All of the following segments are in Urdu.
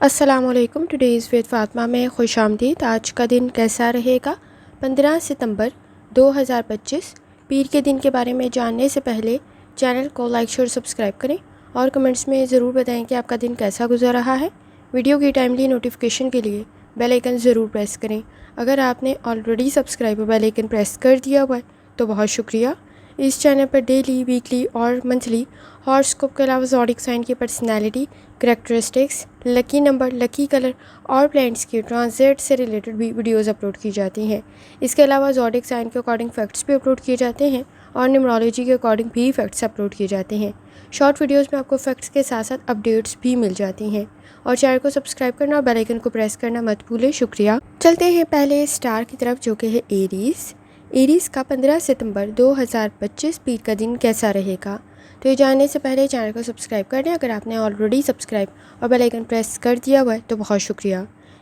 السلام علیکم. ٹوڈیز ود فاطمہ میں خوش آمدید. آج کا دن کیسا رہے گا؟ 15 ستمبر 2025 پیر کے دن کے بارے میں جاننے سے پہلے چینل کو لائک شیئر سبسکرائب کریں اور کمنٹس میں ضرور بتائیں کہ آپ کا دن کیسا گزر رہا ہے. ویڈیو کی ٹائملی نوٹیفیکیشن کے لیے بیل آئیکن ضرور پریس کریں. اگر آپ نے already subscribe bell icon press کر دیا ہوا ہے تو بہت شکریہ. اس چینل پر ڈیلی، ویکلی اور منتھلی ہاراسکوپ کے علاوہ زوڈک سائن کی personality, characteristics, lucky number, lucky colour اور پلانٹس کی ٹرانزٹ سے ریلیٹڈ بھی ویڈیوز اپلوڈ کی جاتی ہیں. اس کے علاوہ زوڈک سائن کے اکارڈنگ فیکٹس بھی اپلوڈ کیے جاتے ہیں اور نیومرولوجی کے اکارڈنگ بھی فیکٹس اپلوڈ کیے جاتے ہیں. شارٹ ویڈیوز میں آپ کو فیکٹس کے ساتھ ساتھ اپڈیٹس بھی مل جاتی ہیں. اور چینل کو سبسکرائب کرنا اور بیل آئیکن کو پریس کرنا مت بھولیں. شکریہ. چلتے ہیں پہلے اسٹار کی طرف جو کہ ہے ایریز. ایریز کا 15 ستمبر 2025 پیر کا دن کیسا رہے گا؟ تو یہ جاننے سے پہلے چینل کو سبسکرائب کر دیں. اگر آپ نے آلریڈی سبسکرائب اور بیل آئیکن پریس کر دیا ہوا ہے تو بہت شکریہ.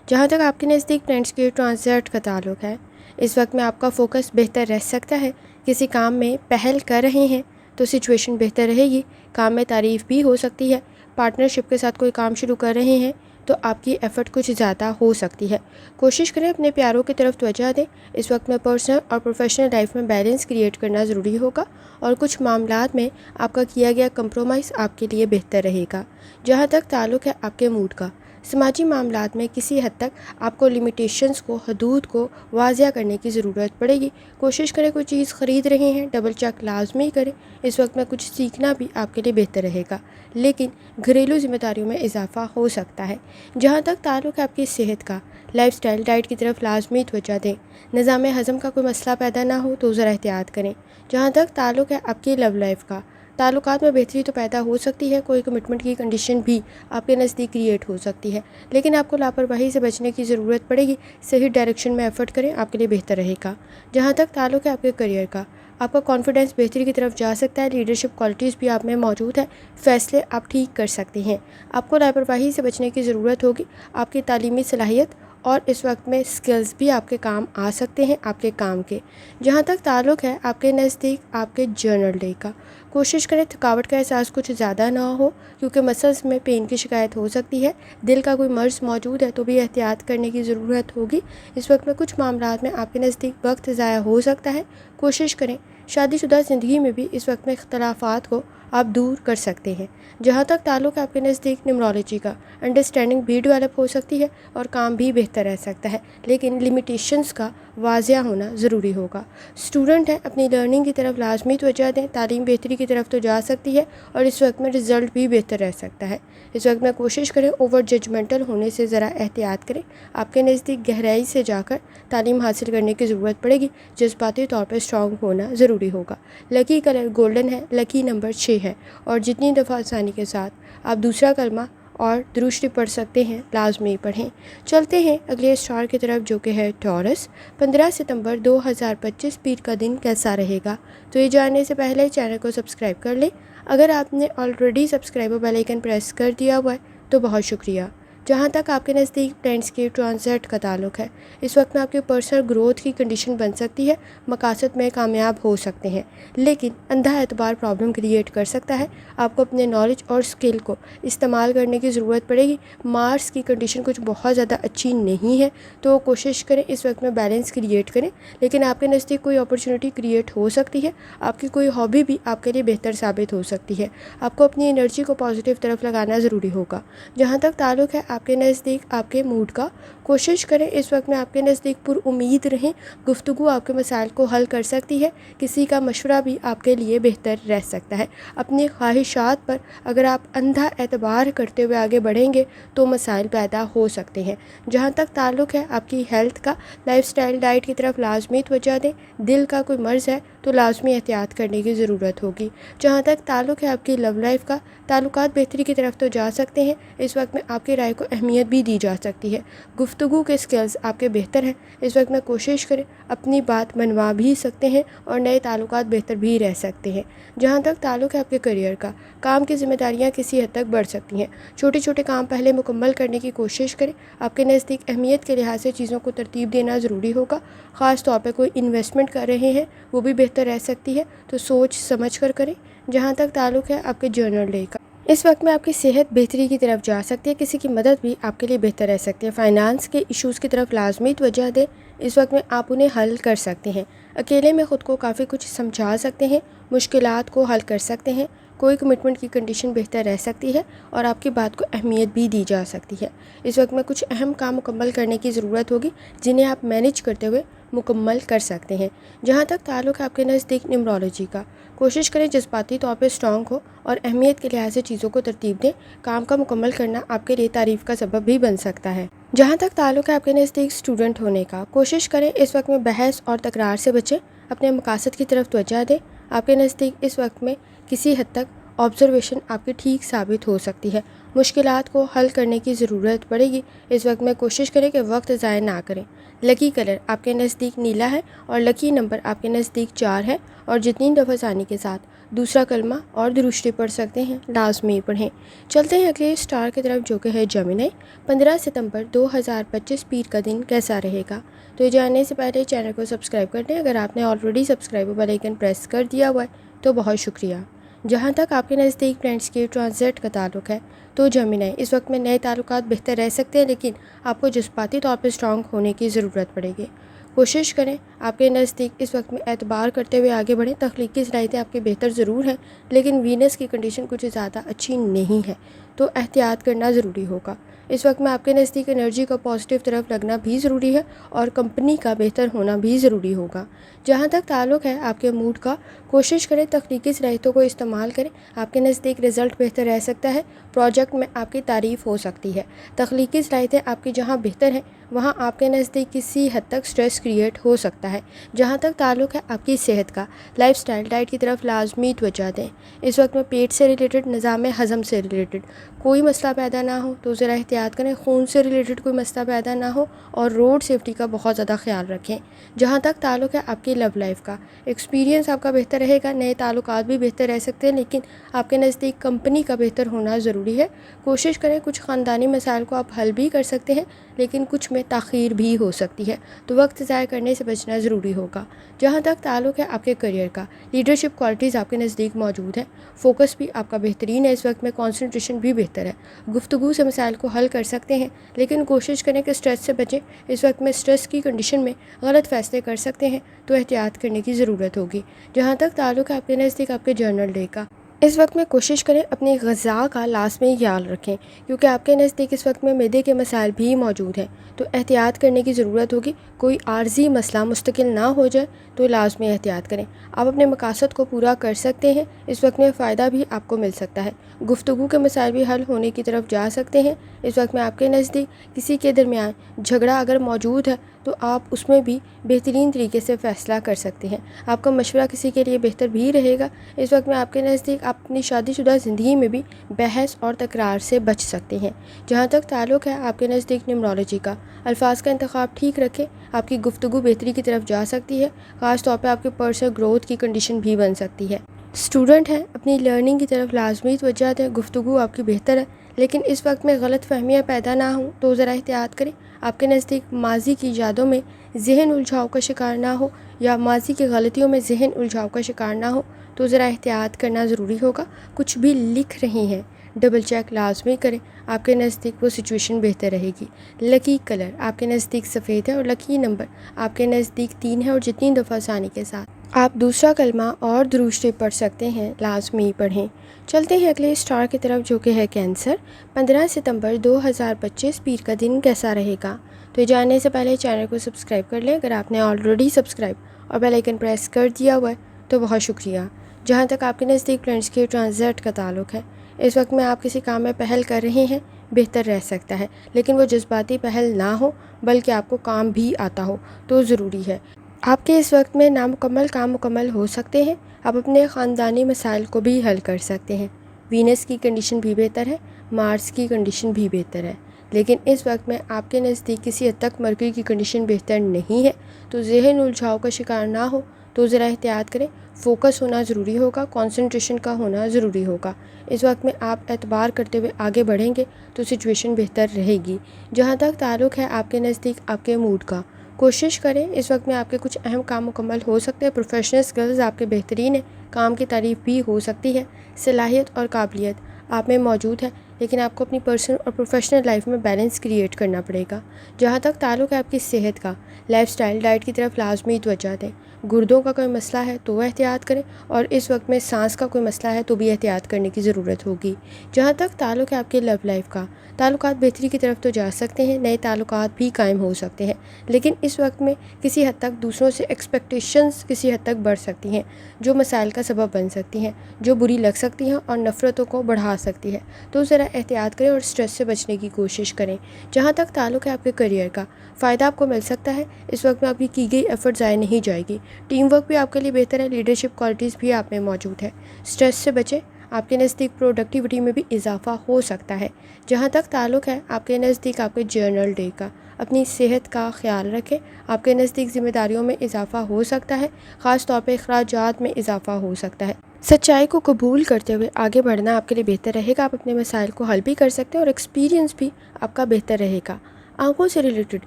جہاں تک آپ کے نزدیک پلانٹس کے ٹرانزٹ کا تعلق ہے، اس وقت میں آپ کا فوکس بہتر رہ سکتا ہے. کسی کام میں پہل کر رہے ہیں تو سچویشن بہتر رہے گی. کام میں تعریف بھی ہو سکتی ہے. پارٹنرشپ کے ساتھ کوئی کام شروع کر رہے ہیں تو آپ کی ایفرٹ کچھ زیادہ ہو سکتی ہے. کوشش کریں اپنے پیاروں کی طرف توجہ دیں. اس وقت میں پرسنل اور پروفیشنل لائف میں بیلنس کریٹ کرنا ضروری ہوگا اور کچھ معاملات میں آپ کا کیا گیا کمپرومائز آپ کے لیے بہتر رہے گا. جہاں تک تعلق ہے آپ کے موڈ کا، سماجی معاملات میں کسی حد تک آپ کو لمیٹیشنز کو، حدود کو واضح کرنے کی ضرورت پڑے گی. کوشش کریں کوئی چیز خرید رہے ہیں ڈبل چیک لازمی کریں. اس وقت میں کچھ سیکھنا بھی آپ کے لیے بہتر رہے گا، لیکن گھریلو ذمہ داریوں میں اضافہ ہو سکتا ہے. جہاں تک تعلق ہے آپ کی صحت کا، لائف سٹائل ڈائٹ کی طرف لازمی توجہ دیں. نظام ہضم کا کوئی مسئلہ پیدا نہ ہو تو ذرا احتیاط کریں. جہاں تک تعلق ہے آپ کی لو لائف کا، تعلقات میں بہتری تو پیدا ہو سکتی ہے. کوئی کمٹمنٹ کی کنڈیشن بھی آپ کے نزدیک کریٹ ہو سکتی ہے، لیکن آپ کو لاپرواہی سے بچنے کی ضرورت پڑے گی. صحیح ڈائریکشن میں ایفرٹ کریں، آپ کے لیے بہتر رہے گا. جہاں تک تعلق ہے آپ کے کریئر کا، آپ کا کانفیڈنس بہتری کی طرف جا سکتا ہے. لیڈرشپ کوالٹیز بھی آپ میں موجود ہے. فیصلے آپ ٹھیک کر سکتے ہیں. آپ کو لاپرواہی سے بچنے کی ضرورت ہوگی. آپ کی تعلیمی صلاحیت اور اس وقت میں سکلز بھی آپ کے کام آ سکتے ہیں آپ کے کام کے. جہاں تک تعلق ہے آپ کے نزدیک آپ کے جرنل ڈے کا، کوشش کریں تھکاوٹ کا احساس کچھ زیادہ نہ ہو، کیونکہ مسلز میں پین کی شکایت ہو سکتی ہے. دل کا کوئی مرض موجود ہے تو بھی احتیاط کرنے کی ضرورت ہوگی. اس وقت میں کچھ معاملات میں آپ کے نزدیک وقت ضائع ہو سکتا ہے. کوشش کریں شادی شدہ زندگی میں بھی اس وقت میں اختلافات کو آپ دور کر سکتے ہیں. جہاں تک تعلق ہے آپ کے نزدیک نیومرولوجی کا، انڈرسٹینڈنگ بھی ڈیولپ ہو سکتی ہے اور کام بھی بہتر رہ سکتا ہے، لیکن لمیٹیشنز کا واضح ہونا ضروری ہوگا. اسٹوڈنٹ ہیں اپنی لرننگ کی طرف لازمی توجہ دیں. تعلیم بہتری کی طرف تو جا سکتی ہے اور اس وقت میں رزلٹ بھی بہتر رہ سکتا ہے. اس وقت میں کوشش کریں اوور ججمنٹل ہونے سے ذرا احتیاط کریں. آپ کے نزدیک گہرائی سے جا کر تعلیم حاصل کرنے کی ضرورت پڑے گی. جذباتی طور پر اسٹرانگ ہونا ضروری ہوگا. لکی کلر گولڈن ہے، لکی نمبر 6 ہے اور جتنی دفعہ آسانی کے ساتھ آپ دوسرا کلمہ اور درود شریف پڑھ سکتے ہیں لازمی پڑھیں. چلتے ہیں اگلے اسٹار کی طرف جو کہ ہے ٹورس. 15 ستمبر 2025 پیر کا دن کیسا رہے گا؟ تو یہ جاننے سے پہلے چینل کو سبسکرائب کر لیں. اگر آپ نے آلریڈی سبسکرائب اور بیل آئیکن پریس کر دیا ہوا ہے تو بہت شکریہ. جہاں تک آپ کے نزدیک پلانٹس کے ٹرانزٹ کا تعلق ہے، اس وقت میں آپ کی پرسنل گروتھ کی کنڈیشن بن سکتی ہے. مقاصد میں کامیاب ہو سکتے ہیں، لیکن اندھا اعتبار پرابلم کریٹ کر سکتا ہے. آپ کو اپنے نالج اور اسکل کو استعمال کرنے کی ضرورت پڑے گی. مارس کی کنڈیشن کچھ بہت زیادہ اچھی نہیں ہے تو کوشش کریں اس وقت میں بیلنس کریٹ کریں، لیکن آپ کے نزدیک کوئی اپرچونٹی کریٹ ہو سکتی ہے. آپ کی کوئی ہابی بھی آپ کے لیے بہتر ثابت ہو سکتی ہے. آپ کو اپنی انرجی کو پازیٹیو طرف لگانا ضروری ہوگا. جہاں تک تعلق ہے آپ کے نزدیک آپ کے موڈ کا، کوشش کریں اس وقت میں آپ کے نزدیک پر امید رہیں. گفتگو آپ کے مسائل کو حل کر سکتی ہے. کسی کا مشورہ بھی آپ کے لیے بہتر رہ سکتا ہے. اپنی خواہشات پر اگر آپ اندھا اعتبار کرتے ہوئے آگے بڑھیں گے تو مسائل پیدا ہو سکتے ہیں. جہاں تک تعلق ہے آپ کی ہیلتھ کا، لائف سٹائل ڈائٹ کی طرف لازمی توجہ دیں. دل کا کوئی مرض ہے تو لازمی احتیاط کرنے کی ضرورت ہوگی. جہاں تک تعلق ہے آپ کی لو لائف کا، تعلقات بہتری کی طرف تو جا سکتے ہیں. اس وقت میں آپ کی رائے کو اہمیت بھی دی جا سکتی ہے. گفتگو کے سکلز آپ کے بہتر ہیں. اس وقت میں کوشش کریں اپنی بات منوا بھی سکتے ہیں اور نئے تعلقات بہتر بھی رہ سکتے ہیں. جہاں تک تعلق ہے آپ کے کریئر کا، کام کی ذمہ داریاں کسی حد تک بڑھ سکتی ہیں. چھوٹے چھوٹے کام پہلے مکمل کرنے کی کوشش کریں. آپ کے نزدیک اہمیت کے لحاظ سے چیزوں کو ترتیب دینا ضروری ہوگا. خاص طور پہ کوئی انویسٹمنٹ کر رہے ہیں وہ بھی بہتر رہ سکتی ہے تو سوچ سمجھ کر کریں. جہاں تک تعلق ہے آپ کے جرنل ڈے کا، اس وقت میں آپ کی صحت بہتری کی طرف جا سکتی ہے، کسی کی مدد بھی آپ کے لیے بہتر رہ سکتی ہے۔ فائنانس کے ایشوز کی طرف لازمی توجہ دیں، اس وقت میں آپ انہیں حل کر سکتے ہیں۔ اکیلے میں خود کو کافی کچھ سمجھا سکتے ہیں، مشکلات کو حل کر سکتے ہیں، کوئی کمٹمنٹ کی کنڈیشن بہتر رہ سکتی ہے اور آپ کی بات کو اہمیت بھی دی جا سکتی ہے۔ اس وقت میں کچھ اہم کام مکمل کرنے کی ضرورت ہوگی جنہیں آپ مینیج کرتے ہوئے مکمل کر سکتے ہیں۔ جہاں تک تعلق ہے آپ کے نزدیک نیمرولوجی کا، کوشش کریں جذباتی طور پہ اسٹرانگ ہو اور اہمیت کے لحاظ سے چیزوں کو ترتیب دیں۔ کام کا مکمل کرنا آپ کے لیے تعریف کا سبب بھی بن سکتا ہے۔ جہاں تک تعلق ہے آپ کے نزدیک اسٹوڈنٹ ہونے کا، کوشش کریں اس وقت میں بحث اور تکرار سے بچیں، اپنے مقاصد کی طرف توجہ دیں۔ آپ کے نزدیک اس وقت میں کسی حد تک آبزرویشن آپ کی ٹھیک ثابت ہو سکتی ہے، مشکلات کو حل کرنے کی ضرورت پڑے گی۔ اس وقت میں کوشش کریں کہ وقت ضائع نہ کریں۔ لکی کلر آپ کے نزدیک نیلا ہے اور لکی نمبر آپ کے نزدیک 4 ہے، اور جتنی دفعہ ثانی کے ساتھ دوسرا کلمہ اور درشتی پڑھ سکتے ہیں لازمی پڑھیں۔ چلتے ہیں اگلے اسٹار کی طرف جو کہ ہے جیمنی۔ 15 ستمبر 2025 پیر کا دن کیسا رہے گا؟ تو یہ جاننے سے پہلے چینل کو سبسکرائب کر دیں۔ اگر آپ نے already subscribe bell icon press کر دیا ہوا ہے تو بہت شکریہ۔ جہاں تک آپ کے نزدیک فرینڈس کے ٹرانزٹ کا تعلق ہے تو جیمنی، اس وقت میں نئے تعلقات بہتر رہ سکتے ہیں، لیکن آپ کو جذباتی طور پہ اسٹرانگ ہونے کی ضرورت پڑے گی۔ کوشش کریں آپ کے نزدیک اس وقت میں اعتبار کرتے ہوئے آگے بڑھیں۔ تخلیقی صلاحیتیں آپ کی بہتر ضرور ہیں، لیکن وینس کی کنڈیشن کچھ زیادہ اچھی نہیں ہے، تو احتیاط کرنا ضروری ہوگا۔ اس وقت میں آپ کے نزدیک انرجی کا پازیٹیو طرف لگنا بھی ضروری ہے اور کمپنی کا بہتر ہونا بھی ضروری ہوگا۔ جہاں تک تعلق ہے آپ کے موڈ کا، کوشش کریں تخلیقی صلاحیتوں کو استعمال کریں۔ آپ کے نزدیک رزلٹ بہتر رہ سکتا ہے، پروجیکٹ میں آپ کی تعریف ہو سکتی ہے۔ تخلیقی صلاحیتیں آپ کی جہاں بہتر ہیں وہاں آپ کے نزدیک کسی حد تک سٹریس کریٹ ہو سکتا ہے۔ جہاں تک تعلق ہے آپ کی صحت کا، لائف سٹائل ڈائٹ کی طرف لازمی توجہ دیں۔ اس وقت میں پیٹ سے ریلیٹڈ، نظام ہضم سے ریلیٹڈ کوئی مسئلہ پیدا نہ ہو تو ذرا احتیاط کریں، خون سے ریلیٹڈ کوئی مسئلہ پیدا نہ ہو، اور روڈ سیفٹی کا بہت زیادہ خیال رکھیں۔ جہاں تک تعلق ہے آپ کی لو لائف کا، ایکسپیرینس آپ کا بہتر رہے گا، نئے تعلقات بھی بہتر رہ سکتے ہیں، لیکن آپ کے نزدیک کمپنی کا بہتر ہونا ضروری ہے۔ کوشش کریں کچھ خاندانی مسائل کو آپ حل بھی کر سکتے ہیں، لیکن کچھ میں تاخیر بھی ہو سکتی ہے، تو وقت ضائع کرنے سے بچنا ضروری ہوگا۔ جہاں تک تعلق ہے آپ کے کریئر کا، لیڈرشپ کوالٹیز آپ کے نزدیک موجود ہیں، فوکس بھی آپ کا بہترین ہے، اس وقت میں کنسنٹریشن بھی بہتر ہے، گفتگو سے مسائل کو حل کر سکتے ہیں، لیکن کوشش کریں کہ سٹریس سے بچیں۔ اس وقت میں سٹریس کی کنڈیشن میں غلط فیصلے کر سکتے ہیں، تو احتیاط کرنے کی ضرورت ہوگی۔ جہاں تک تعلق ہے آپ کے نزدیک آپ کے جرنل ڈے کا، اس وقت میں کوشش کریں اپنی غذا کا لازمی خیال رکھیں، کیونکہ آپ کے نزدیک اس وقت میں معدے کے مسائل بھی موجود ہیں، تو احتیاط کرنے کی ضرورت ہوگی۔ کوئی عارضی مسئلہ مستقل نہ ہو جائے تو لازمی احتیاط کریں۔ آپ اپنے مقاصد کو پورا کر سکتے ہیں، اس وقت میں فائدہ بھی آپ کو مل سکتا ہے، گفتگو کے مسائل بھی حل ہونے کی طرف جا سکتے ہیں۔ اس وقت میں آپ کے نزدیک کسی کے درمیان جھگڑا اگر موجود ہے تو آپ اس میں بھی بہترین طریقے سے فیصلہ کر سکتے ہیں۔ آپ کا مشورہ کسی کے لیے بہتر بھی رہے گا۔ اس وقت میں آپ کے نزدیک آپ اپنی شادی شدہ زندگی میں بھی بحث اور تکرار سے بچ سکتے ہیں۔ جہاں تک تعلق ہے آپ کے نزدیک نیمرولوجی کا، الفاظ کا انتخاب ٹھیک رکھیں، آپ کی گفتگو بہتری کی طرف جا سکتی ہے، خاص طور پہ آپ کی پرسنل گروتھ کی کنڈیشن بھی بن سکتی ہے۔ اسٹوڈنٹ ہیں اپنی لرننگ کی طرف لازمی توجہ دیں، گفتگو آپ کی بہتر ہے، لیکن اس وقت میں غلط فہمیاں پیدا نہ ہوں تو ذرا احتیاط کریں۔ آپ کے نزدیک ماضی کی یادوں میں ذہن الجھاؤ کا شکار نہ ہو، یا ماضی کی غلطیوں میں ذہن الجھاؤ کا شکار نہ ہو، تو ذرا احتیاط کرنا ضروری ہوگا۔ کچھ بھی لکھ رہی ہیں ڈبل چیک لازمی کریں، آپ کے نزدیک وہ سچویشن بہتر رہے گی۔ لکی کلر آپ کے نزدیک سفید ہے اور لکی نمبر آپ کے نزدیک 3 ہے، اور جتنی دفعہ ثانی کے ساتھ آپ دوسرا کلمہ اور درشتی پڑھ سکتے ہیں لازمی پڑھیں۔ چلتے ہیں اگلے اسٹار کی طرف جو کہ ہے کینسر۔ 15 ستمبر 2025 پیر کا دن کیسا رہے گا؟ تو یہ جاننے سے پہلے چینل کو سبسکرائب کر لیں، اگر آپ نے آلریڈی سبسکرائب اور بیل آئیکن پریس کر دیا ہوا ہے تو بہت شکریہ۔ جہاں تک آپ کے نزدیک فرینڈس کے ٹرانزٹ کا تعلق ہے، اس وقت میں آپ کسی کام میں پہل کر رہے ہیں، بہتر رہ سکتا ہے، لیکن وہ جذباتی پہل نہ ہو بلکہ آپ کو کام بھی آتا ہو تو ضروری ہے۔ آپ کے اس وقت میں نامکمل کام مکمل ہو سکتے ہیں، آپ اپنے خاندانی مسائل کو بھی حل کر سکتے ہیں۔ وینس کی کنڈیشن بھی بہتر ہے، مارس کی کنڈیشن بھی بہتر ہے، لیکن اس وقت میں آپ کے نزدیک کسی حد تک مرکری کی کنڈیشن بہتر نہیں ہے، تو ذہن الجھاؤ کا شکار نہ ہو تو ذرا احتیاط کریں۔ فوکس ہونا ضروری ہوگا، کنسنٹریشن کا ہونا ضروری ہوگا۔ اس وقت میں آپ اعتبار کرتے ہوئے آگے بڑھیں گے تو سچویشن بہتر رہے گی۔ جہاں تک تعلق ہے آپ کے نزدیک آپ کے موڈ کا، کوشش کریں اس وقت میں آپ کے کچھ اہم کام مکمل ہو سکتے ہیں، پروفیشنل سکلز آپ کے بہترین ہیں، کام کی تعریف بھی ہو سکتی ہے، صلاحیت اور قابلیت آپ میں موجود ہے، لیکن آپ کو اپنی پرسنل اور پروفیشنل لائف میں بیلنس کریٹ کرنا پڑے گا۔ جہاں تک تعلق ہے آپ کی صحت کا، لائف سٹائل ڈائٹ کی طرف لازمی توجہ دیں۔ گردوں کا کوئی مسئلہ ہے تو احتیاط کریں، اور اس وقت میں سانس کا کوئی مسئلہ ہے تو بھی احتیاط کرنے کی ضرورت ہوگی۔ جہاں تک تعلق ہے آپ کے لو لائف کا، تعلقات بہتری کی طرف تو جا سکتے ہیں، نئے تعلقات بھی قائم ہو سکتے ہیں، لیکن اس وقت میں کسی حد تک دوسروں سے ایکسپیکٹیشنز کسی حد تک بڑھ سکتی ہیں، جو مسائل کا سبب بن سکتی ہیں، جو بری لگ سکتی ہیں اور نفرتوں کو بڑھا سکتی ہے۔ تو ذرا احتیاط کریں اور سٹریس سے بچنے کی کوشش کریں۔ جہاں تک تعلق ہے آپ کے کیریئر کا، فائدہ آپ کو مل سکتا ہے، اس وقت میں آپ کی گئی ایفرٹ ضائع نہیں جائے گی۔ ٹیم ورک بھی آپ کے لیے بہتر ہے، لیڈرشپ کوالٹیز بھی آپ میں موجود ہے۔ سٹریس سے بچیں، آپ کے نزدیک پروڈکٹیوٹی میں بھی اضافہ ہو سکتا ہے۔ جہاں تک تعلق ہے آپ کے نزدیک آپ کے جرنل ڈے کا، اپنی صحت کا خیال رکھیں، آپ کے نزدیک ذمہ داریوں میں اضافہ ہو سکتا ہے، خاص طور پہ اخراجات میں اضافہ ہو سکتا ہے۔ سچائی کو قبول کرتے ہوئے آگے بڑھنا آپ کے لیے بہتر رہے گا، آپ اپنے مسائل کو حل بھی کر سکتے ہیں اور ایکسپیرینس بھی آپ کا بہتر رہے گا۔ آنکھوں سے ریلیٹڈ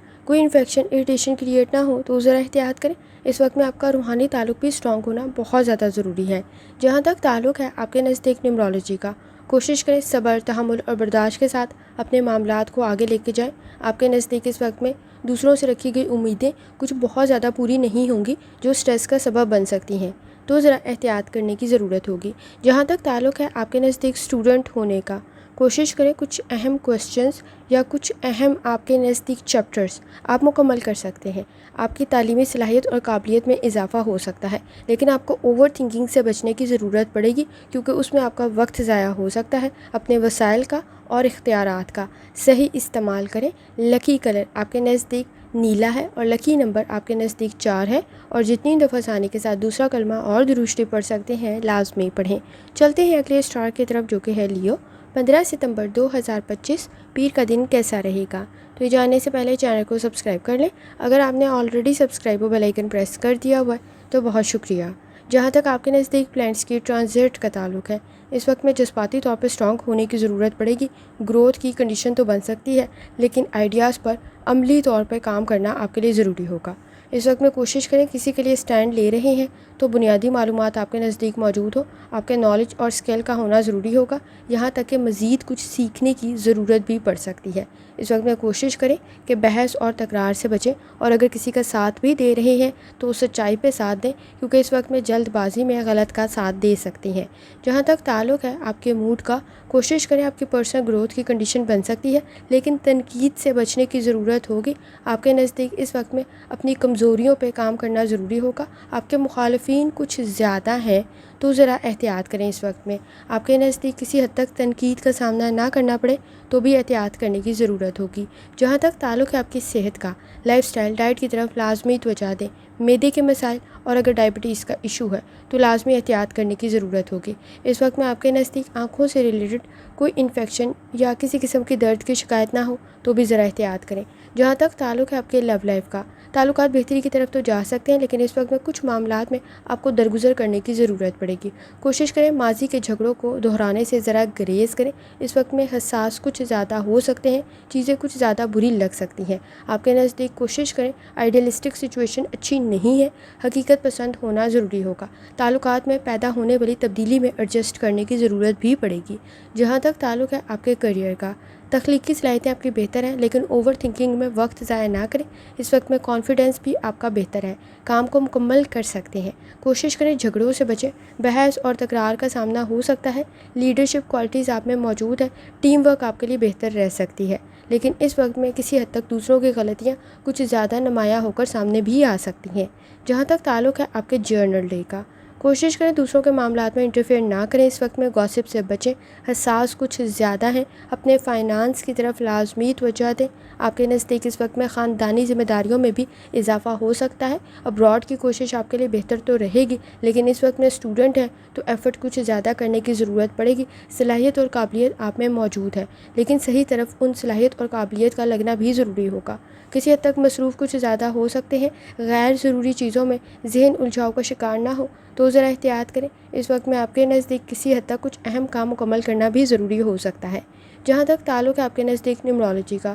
کوئی انفیکشن اریٹیشن کریٹ نہ ہو تو ذرا احتیاط کریں، اس وقت میں آپ کا روحانی تعلق بھی اسٹرانگ ہونا بہت زیادہ ضروری ہے۔ جہاں تک تعلق ہے آپ کے نزدیک نیورولوجی کا، کوشش کریں صبر، تحمل اور برداشت کے ساتھ اپنے معاملات کو آگے لے کے جائیں۔ آپ کے نزدیک اس وقت میں دوسروں سے رکھی گئی امیدیں کچھ بہت زیادہ پوری نہیں ہوں گی، جو سٹریس کا سبب بن سکتی ہیں، تو ذرا احتیاط کرنے کی ضرورت ہوگی۔ جہاں تک تعلق ہے آپ کے نزدیک اسٹوڈنٹ ہونے کا، کوشش کریں کچھ اہم کویسچنز یا کچھ اہم آپ کے نزدیک چیپٹرز آپ مکمل کر سکتے ہیں۔ آپ کی تعلیمی صلاحیت اور قابلیت میں اضافہ ہو سکتا ہے، لیکن آپ کو اوور تھنکنگ سے بچنے کی ضرورت پڑے گی، کیونکہ اس میں آپ کا وقت ضائع ہو سکتا ہے۔ اپنے وسائل کا اور اختیارات کا صحیح استعمال کریں۔ لکی کلر آپ کے نزدیک نیلا ہے اور لکی نمبر آپ کے نزدیک 4 ہے، اور جتنی دفعہ آسانی کے ساتھ دوسرا کلمہ اور درود شریف پڑھ سکتے ہیں لازمی پڑھیں۔ چلتے ہیں اگلے اسٹار کی طرف، جو کہ ہے لیو۔ 15 ستمبر 2025 پیر کا دن کیسا رہے گا؟ تو یہ جاننے سے پہلے چینل کو سبسکرائب کر لیں۔ اگر آپ نے آلریڈی سبسکرائب اور بیل آئیکن پریس کر دیا ہوا ہے تو بہت شکریہ۔ جہاں تک آپ کے نزدیک پلانٹس کی ٹرانزٹ کا تعلق ہے، اس وقت میں جذباتی طور پہ اسٹرانگ ہونے کی ضرورت پڑے گی۔ گروتھ کی کنڈیشن تو بن سکتی ہے، لیکن آئیڈیاز پر عملی طور پہ کام کرنا آپ کے لیے ضروری ہوگا۔ اس وقت میں کوشش کریں کسی کے لیے سٹینڈ لے رہے ہیں تو بنیادی معلومات آپ کے نزدیک موجود ہو، آپ کے نالج اور اسکل کا ہونا ضروری ہوگا، یہاں تک کہ مزید کچھ سیکھنے کی ضرورت بھی پڑ سکتی ہے۔ اس وقت میں کوشش کریں کہ بحث اور تکرار سے بچیں، اور اگر کسی کا ساتھ بھی دے رہے ہیں تو سچائی پہ ساتھ دیں، کیونکہ اس وقت میں جلد بازی میں غلط کا ساتھ دے سکتی ہیں۔ جہاں تک تعلق ہے آپ کے موڈ کا، کوشش کریں، آپ کی پرسنل گروتھ کی کنڈیشن بن سکتی ہے، لیکن تنقید سے بچنے کی ضرورت ہوگی۔ آپ کے نزدیک اس وقت میں اپنی کمزوریوں پہ کام کرنا ضروری ہوگا۔ آپ کے مخالفین کچھ زیادہ ہیں تو ذرا احتیاط کریں۔ اس وقت میں آپ کے نزدیک کسی حد تک تنقید کا سامنا نہ کرنا پڑے تو بھی احتیاط کرنے کی ضرورت ہوگی۔ جہاں تک تعلق ہے آپ کی صحت کا، لائف سٹائل ڈائٹ کی طرف لازمی توجہ دیں۔ معدے کے مسائل اور اگر ڈائبٹیز کا ایشو ہے تو لازمی احتیاط کرنے کی ضرورت ہوگی۔ اس وقت میں آپ کے نزدیک آنکھوں سے ریلیٹڈ کوئی انفیکشن یا کسی قسم کی درد کی شکایت نہ ہو تو بھی ذرا احتیاط کریں۔ جہاں تک تعلق ہے آپ کے لو لائف کا، تعلقات بہتری کی طرف تو جا سکتے ہیں، لیکن اس وقت میں کچھ معاملات میں آپ کو درگزر کرنے کی ضرورت پڑے گی۔ کوشش کریں ماضی کے جھگڑوں کو دہرانے سے ذرا گریز کریں۔ اس وقت میں حساس کچھ زیادہ ہو سکتے ہیں، چیزیں کچھ زیادہ بری لگ سکتی ہیں۔ آپ کے نزدیک کوشش کریں، آئیڈیلسٹک سچویشن اچھی نہیں ہے، حقیقت پسند ہونا ضروری ہوگا۔ تعلقات میں پیدا ہونے والی تبدیلی میں ایڈجسٹ کرنے کی ضرورت بھی پڑے گی۔ جہاں تک تعلق ہے آپ کے کیریئر کا، تخلیقی صلاحیتیں آپ کی بہتر ہیں، لیکن اوور تھنکنگ میں وقت ضائع نہ کریں۔ اس وقت میں کانفیڈنس بھی آپ کا بہتر ہے، کام کو مکمل کر سکتے ہیں۔ کوشش کریں جھگڑوں سے بچیں، بحث اور تکرار کا سامنا ہو سکتا ہے۔ لیڈرشپ کوالٹیز آپ میں موجود ہے، ٹیم ورک آپ کے لیے بہتر رہ سکتی ہے، لیکن اس وقت میں کسی حد تک دوسروں کی غلطیاں کچھ زیادہ نمایاں ہو کر سامنے بھی آ سکتی ہیں۔ جہاں تک تعلق ہے آپ کے جرنل ڈے کا، کوشش کریں دوسروں کے معاملات میں انٹرفیئر نہ کریں۔ اس وقت میں گاسپ سے بچیں، حساس کچھ زیادہ ہیں۔ اپنے فائنانس کی طرف لازمی توجہ دیں۔ آپ کے نزدیک اس وقت میں خاندانی ذمہ داریوں میں بھی اضافہ ہو سکتا ہے۔ ابراڈ کی کوشش آپ کے لیے بہتر تو رہے گی، لیکن اس وقت میں اسٹوڈنٹ ہے تو ایفرٹ کچھ زیادہ کرنے کی ضرورت پڑے گی۔ صلاحیت اور قابلیت آپ میں موجود ہے، لیکن صحیح طرف ان صلاحیت اور قابلیت کا لگنا بھی ضروری ہوگا۔ کسی حد تک مصروف کچھ زیادہ ہو سکتے ہیں، غیر ضروری چیزوں میں ذہن الجھاؤ کا شکار نہ ہو تو ذرا احتیاط کریں۔ اس وقت میں آپ کے نزدیک کسی حد تک کچھ اہم کام مکمل کرنا بھی ضروری ہو سکتا ہے۔ جہاں تک تعلق ہے آپ کے نزدیک نیورولوجی کا،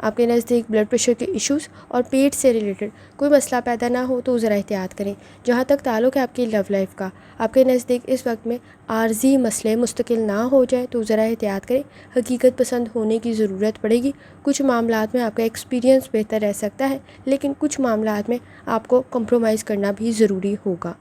آپ کے نزدیک بلڈ پریشر کے ایشوز اور پیٹ سے ریلیٹڈ کوئی مسئلہ پیدا نہ ہو تو ذرا احتیاط کریں۔ جہاں تک تعلق ہے آپ کی لو لائف کا، آپ کے نزدیک اس وقت میں عارضی مسئلے مستقل نہ ہو جائے تو ذرا احتیاط کریں، حقیقت پسند ہونے کی ضرورت پڑے گی۔ کچھ معاملات میں آپ کا ایکسپیرینس بہتر رہ سکتا ہے، لیکن کچھ معاملات میں آپ کو کمپرومائز کرنا بھی ضروری ہوگا۔